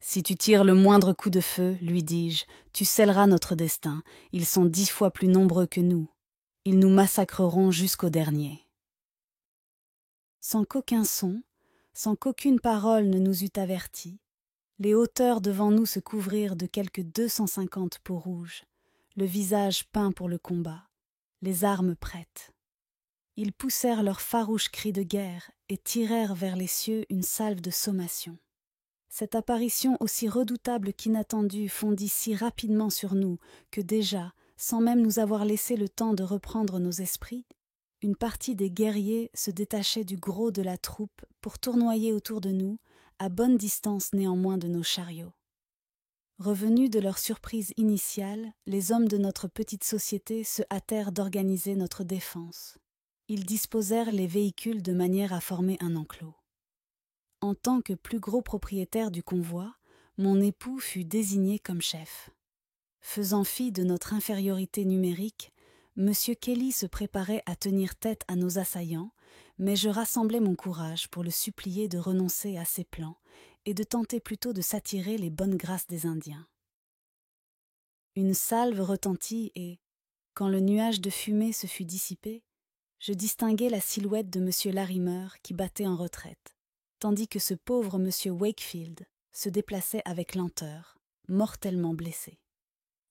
Si tu tires le moindre coup de feu, lui dis-je, tu scelleras notre destin. Ils sont 10 fois plus nombreux que nous. Ils nous massacreront jusqu'au dernier. Sans qu'aucun son, sans qu'aucune parole ne nous eût avertis, les hauteurs devant nous se couvrirent de quelque 250 peaux rouges, le visage peint pour le combat, les armes prêtes. Ils poussèrent leurs farouches cris de guerre et tirèrent vers les cieux une salve de sommations. Cette apparition aussi redoutable qu'inattendue fondit si rapidement sur nous que déjà, sans même nous avoir laissé le temps de reprendre nos esprits, une partie des guerriers se détachait du gros de la troupe pour tournoyer autour de nous, à bonne distance néanmoins de nos chariots. Revenus de leur surprise initiale, les hommes de notre petite société se hâtèrent d'organiser notre défense. Ils disposèrent les véhicules de manière à former un enclos. En tant que plus gros propriétaire du convoi, mon époux fut désigné comme chef. Faisant fi de notre infériorité numérique, M. Kelly se préparait à tenir tête à nos assaillants, mais je rassemblai mon courage pour le supplier de renoncer à ses plans et de tenter plutôt de s'attirer les bonnes grâces des Indiens. Une salve retentit et, quand le nuage de fumée se fut dissipé, je distinguai la silhouette de M. Larimer qui battait en retraite, tandis que ce pauvre M. Wakefield se déplaçait avec lenteur, mortellement blessé.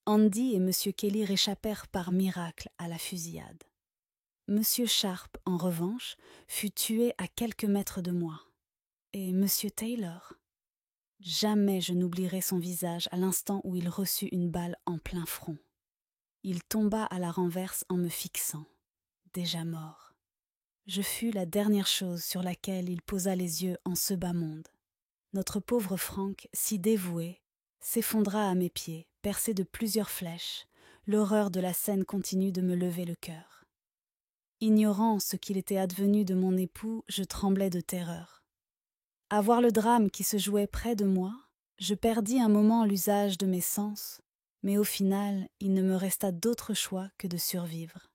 Andy et M. Kelly réchappèrent par miracle à la fusillade. M. Sharp, en revanche, fut tué à quelques mètres de moi. Et M. Taylor? Jamais je n'oublierai son visage à l'instant où il reçut une balle en plein front. Il tomba à la renverse en me fixant, déjà mort. Je fus la dernière chose sur laquelle il posa les yeux en ce bas monde. Notre pauvre Frank, si dévoué, s'effondra à mes pieds, percé de plusieurs flèches. L'horreur de la scène continue de me lever le cœur. Ignorant ce qu'il était advenu de mon époux, je tremblais de terreur. À voir le drame qui se jouait près de moi, je perdis un moment l'usage de mes sens, mais au final, il ne me resta d'autre choix que de survivre.